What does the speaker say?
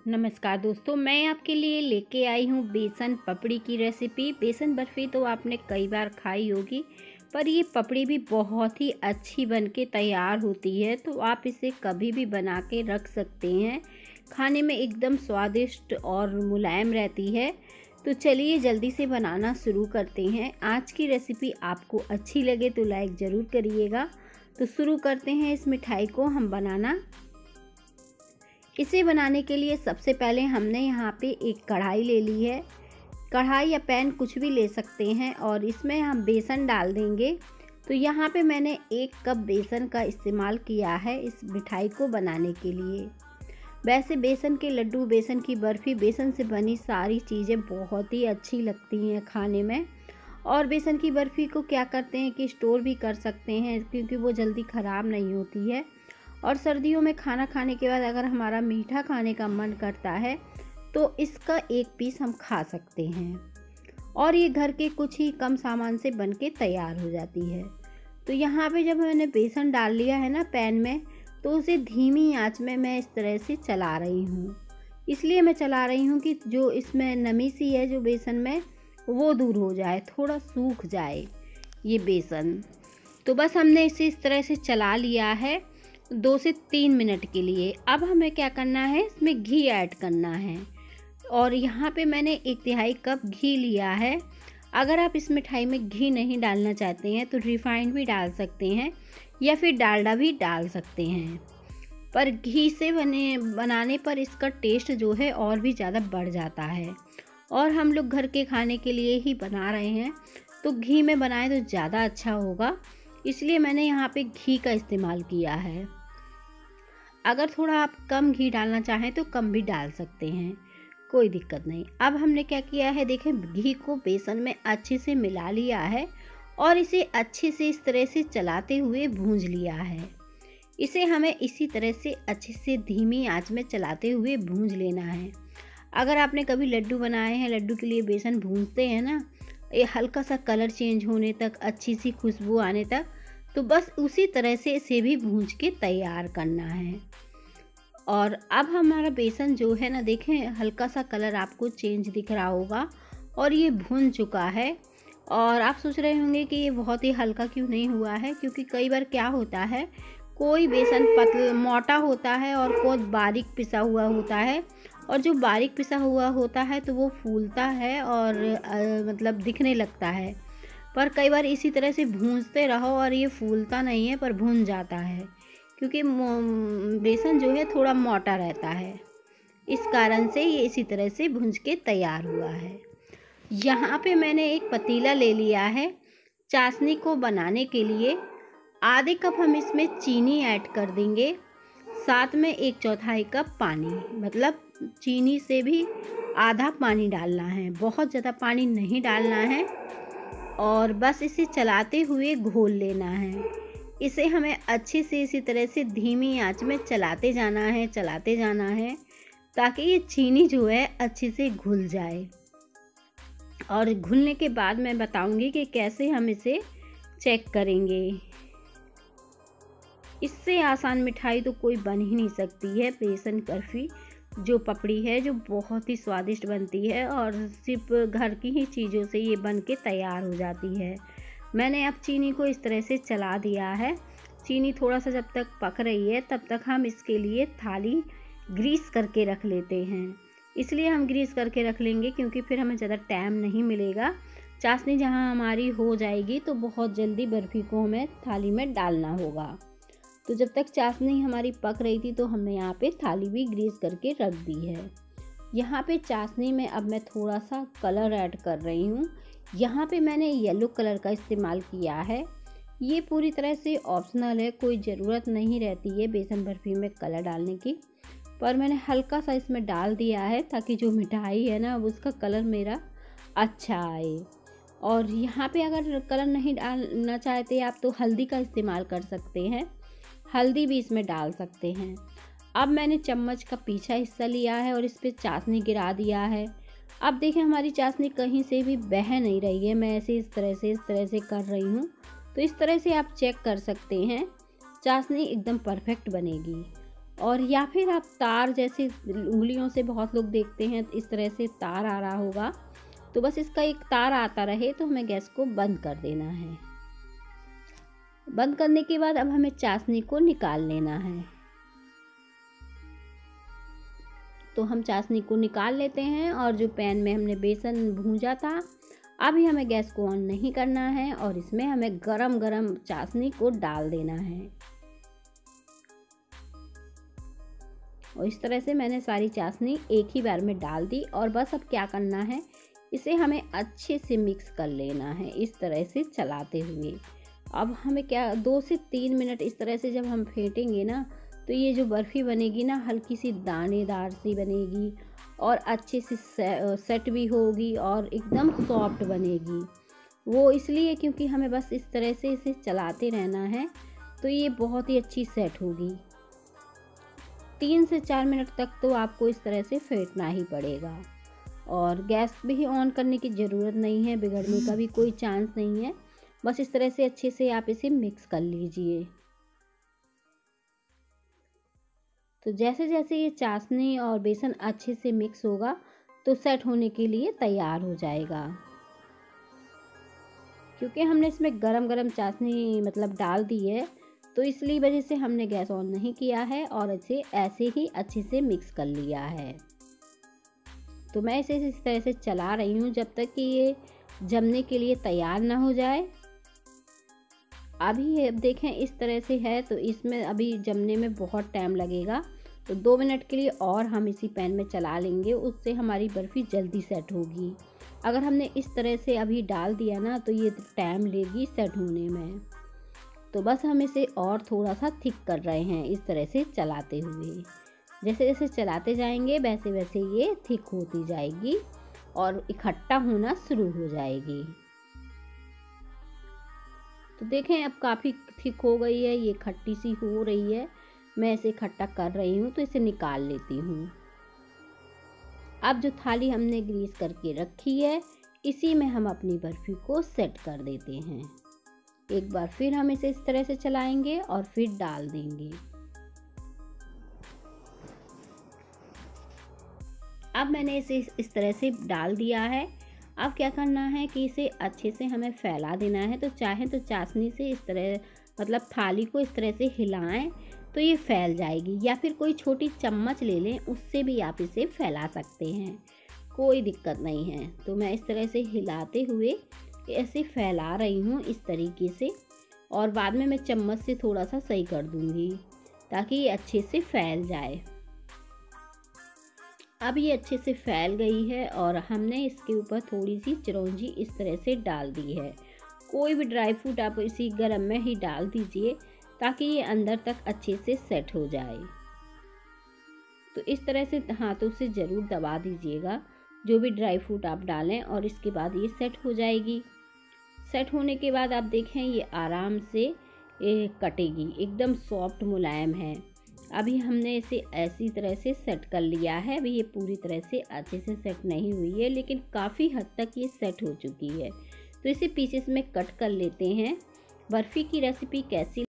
नमस्कार दोस्तों, मैं आपके लिए लेके आई हूँ बेसन पपड़ी की रेसिपी। बेसन बर्फ़ी तो आपने कई बार खाई होगी, पर ये पपड़ी भी बहुत ही अच्छी बनके तैयार होती है। तो आप इसे कभी भी बना के रख सकते हैं। खाने में एकदम स्वादिष्ट और मुलायम रहती है। तो चलिए जल्दी से बनाना शुरू करते हैं। आज की रेसिपी आपको अच्छी लगे तो लाइक ज़रूर करिएगा। तो शुरू करते हैं इस मिठाई को हम बनाना। इसे बनाने के लिए सबसे पहले हमने यहाँ पे एक कढ़ाई ले ली है। कढ़ाई या पैन कुछ भी ले सकते हैं और इसमें हम बेसन डाल देंगे। तो यहाँ पे मैंने 1 कप बेसन का इस्तेमाल किया है इस मिठाई को बनाने के लिए। वैसे बेसन के लड्डू, बेसन की बर्फ़ी, बेसन से बनी सारी चीज़ें बहुत ही अच्छी लगती हैं खाने में। और बेसन की बर्फ़ी को क्या करते हैं कि स्टोर भी कर सकते हैं, क्योंकि वो जल्दी ख़राब नहीं होती है। और सर्दियों में खाना खाने के बाद अगर हमारा मीठा खाने का मन करता है तो इसका 1 पीस हम खा सकते हैं। और ये घर के कुछ ही कम सामान से बनके तैयार हो जाती है। तो यहाँ पे जब मैंने बेसन डाल लिया है ना पैन में, तो उसे धीमी आंच में मैं इस तरह से चला रही हूँ। इसलिए मैं चला रही हूँ कि जो इसमें नमी सी है जो बेसन में, वो दूर हो जाए, थोड़ा सूख जाए ये बेसन। तो बस हमने इसे इस तरह से चला लिया है 2 से 3 मिनट के लिए। अब हमें क्या करना है, इसमें घी ऐड करना है। और यहाँ पे मैंने 1/3 कप घी लिया है। अगर आप इस मिठाई में घी नहीं डालना चाहते हैं तो रिफाइंड भी डाल सकते हैं या फिर डालडा भी डाल सकते हैं। पर घी से बनाने पर इसका टेस्ट जो है और भी ज़्यादा बढ़ जाता है। और हम लोग घर के खाने के लिए ही बना रहे हैं, तो घी में बनाएं तो ज़्यादा अच्छा होगा। इसलिए मैंने यहाँ पे घी का इस्तेमाल किया है। अगर थोड़ा आप कम घी डालना चाहें तो कम भी डाल सकते हैं, कोई दिक्कत नहीं। अब हमने क्या किया है, देखें, घी को बेसन में अच्छे से मिला लिया है और इसे अच्छे से इस तरह से चलाते हुए भूंज लिया है। इसे हमें इसी तरह से अच्छे से धीमी आंच में चलाते हुए भूंज लेना है। अगर आपने कभी लड्डू बनाए हैं, लड्डू के लिए बेसन भूंजते हैं ना, ये हल्का सा कलर चेंज होने तक, अच्छी सी खुशबू आने तक, तो बस उसी तरह से इसे भी भूंज के तैयार करना है। और अब हमारा बेसन जो है ना, देखें हल्का सा कलर आपको चेंज दिख रहा होगा और ये भुन चुका है। और आप सोच रहे होंगे कि ये बहुत ही हल्का क्यों नहीं हुआ है, क्योंकि कई बार क्या होता है, कोई बेसन पतला मोटा होता है और कोई बारीक पिसा हुआ होता है। और जो बारीक पिसा हुआ होता है तो वो फूलता है और मतलब दिखने लगता है। पर कई बार इसी तरह से भूंजते रहो और ये फूलता नहीं है पर भून जाता है, क्योंकि बेसन जो है थोड़ा मोटा रहता है। इस कारण से ये इसी तरह से भूंज के तैयार हुआ है। यहाँ पे मैंने एक पतीला ले लिया है चाशनी को बनाने के लिए। आधे कप हम इसमें चीनी ऐड कर देंगे, साथ में 1/4 कप पानी, मतलब चीनी से भी आधा पानी डालना है, बहुत ज़्यादा पानी नहीं डालना है। और बस इसे चलाते हुए घोल लेना है। इसे हमें अच्छे से इसी तरह से धीमी आंच में चलाते जाना है ताकि ये चीनी जो है अच्छे से घुल जाए। और घुलने के बाद मैं बताऊंगी कि कैसे हम इसे चेक करेंगे। इससे आसान मिठाई तो कोई बन ही नहीं सकती है। बेसन बर्फ़ी जो पपड़ी है, जो बहुत ही स्वादिष्ट बनती है और सिर्फ घर की ही चीज़ों से ये बन के तैयार हो जाती है। मैंने अब चीनी को इस तरह से चला दिया है। चीनी थोड़ा सा जब तक पक रही है तब तक हम इसके लिए थाली ग्रीस करके रख लेते हैं। इसलिए हम ग्रीस करके रख लेंगे क्योंकि फिर हमें ज़्यादा टाइम नहीं मिलेगा। चाशनी जहाँ हमारी हो जाएगी तो बहुत जल्दी बर्फ़ी को हमें थाली में डालना होगा। तो जब तक चाशनी हमारी पक रही थी तो हमने यहाँ पे थाली भी ग्रीस करके रख दी है। यहाँ पे चाशनी में अब मैं थोड़ा सा कलर ऐड कर रही हूँ। यहाँ पे मैंने येलो कलर का इस्तेमाल किया है। ये पूरी तरह से ऑप्शनल है, कोई ज़रूरत नहीं रहती है बेसन बर्फ़ी में कलर डालने की, पर मैंने हल्का सा इसमें डाल दिया है ताकि जो मिठाई है ना उसका कलर मेरा अच्छा आए। और यहाँ पे अगर कलर नहीं डालना चाहते आप तो हल्दी का इस्तेमाल कर सकते हैं, हल्दी भी इसमें डाल सकते हैं। अब मैंने चम्मच का पीछा हिस्सा लिया है और इस पर चाशनी गिरा दिया है। अब देखें हमारी चाशनी कहीं से भी बह नहीं रही है। मैं ऐसे इस तरह से कर रही हूँ। तो इस तरह से आप चेक कर सकते हैं, चाशनी एकदम परफेक्ट बनेगी। और या फिर आप तार जैसे उंगलियों से बहुत लोग देखते हैं इस तरह से तार आ रहा होगा, तो बस इसका एक तार आता रहे तो हमें गैस को बंद कर देना है। बंद करने के बाद अब हमें चाशनी को निकाल लेना है। तो हम चाशनी को निकाल लेते हैं और जो पैन में हमने बेसन भूंजा था, अभी हमें गैस को ऑन नहीं करना है और इसमें हमें गरम गरम चाशनी को डाल देना है। और इस तरह से मैंने सारी चाशनी एक ही बार में डाल दी और बस अब क्या करना है, इसे हमें अच्छे से मिक्स कर लेना है इस तरह से चलाते हुए। अब हमें क्या 2 से 3 मिनट इस तरह से जब हम फेंटेंगे ना, तो ये जो बर्फ़ी बनेगी ना हल्की सी दानेदार सी बनेगी और अच्छे से सेट भी होगी और एकदम सॉफ्ट बनेगी। वो इसलिए क्योंकि हमें बस इस तरह से इसे चलाते रहना है, तो ये बहुत ही अच्छी सेट होगी। 3 से 4 मिनट तक तो आपको इस तरह से फेंटना ही पड़ेगा और गैस भी ऑन करने की ज़रूरत नहीं है, बिगड़ने का भी कोई चांस नहीं है। बस इस तरह से अच्छे से आप इसे मिक्स कर लीजिए। तो जैसे जैसे ये चाशनी और बेसन अच्छे से मिक्स होगा तो सेट होने के लिए तैयार हो जाएगा। क्योंकि हमने इसमें गरम गरम चाशनी मतलब डाल दी है, तो इसलिए वजह से हमने गैस ऑन नहीं किया है और इसे ऐसे ही अच्छे से मिक्स कर लिया है। तो मैं इसे इस तरह से चला रही हूँ जब तक कि ये जमने के लिए तैयार ना हो जाए। अभी ये देखें इस तरह से है, तो इसमें अभी जमने में बहुत टाइम लगेगा। तो 2 मिनट के लिए और हम इसी पैन में चला लेंगे, उससे हमारी बर्फ़ी जल्दी सेट होगी। अगर हमने इस तरह से अभी डाल दिया ना, तो ये टाइम लेगी सेट होने में। तो बस हम इसे और थोड़ा सा थिक कर रहे हैं इस तरह से चलाते हुए। जैसे जैसे चलाते जाएंगे वैसे वैसे ये थिक होती जाएगी और इकट्ठा होना शुरू हो जाएगी। तो देखें अब काफ़ी थिक हो गई है, ये खट्टी सी हो रही है। मैं इसे इकट्ठा कर रही हूँ, तो इसे निकाल लेती हूँ। अब जो थाली हमने ग्रीस करके रखी है, इसी में हम अपनी बर्फ़ी को सेट कर देते हैं। एक बार फिर हम इसे इस तरह से चलाएंगे और फिर डाल देंगे। अब मैंने इसे इस तरह से डाल दिया है। अब क्या करना है कि इसे अच्छे से हमें फैला देना है। तो चाहे तो चाशनी से इस तरह मतलब थाली को इस तरह से हिलाएं तो ये फैल जाएगी, या फिर कोई छोटी चम्मच ले लें, उससे भी आप इसे फैला सकते हैं, कोई दिक्कत नहीं है। तो मैं इस तरह से हिलाते हुए ऐसे फैला रही हूँ इस तरीके से, और बाद में मैं चम्मच से थोड़ा सा सही कर दूँगी ताकि ये अच्छे से फैल जाए। अब ये अच्छे से फैल गई है और हमने इसके ऊपर थोड़ी सी चिरौंजी इस तरह से डाल दी है। कोई भी ड्राई फ्रूट आप इसी गरम में ही डाल दीजिए ताकि ये अंदर तक अच्छे से सेट हो जाए। तो इस तरह से हाथों से ज़रूर दबा दीजिएगा जो भी ड्राई फ्रूट आप डालें, और इसके बाद ये सेट हो जाएगी। सेट होने के बाद आप देखें ये आराम से ये कटेगी, एकदम सॉफ्ट मुलायम है। अभी हमने इसे ऐसी तरह से सेट कर लिया है। अभी ये पूरी तरह से अच्छे से सेट नहीं हुई है, लेकिन काफ़ी हद तक ये सेट हो चुकी है। तो इसे पीसेस में कट कर लेते हैं। बर्फ़ी की रेसिपी कैसी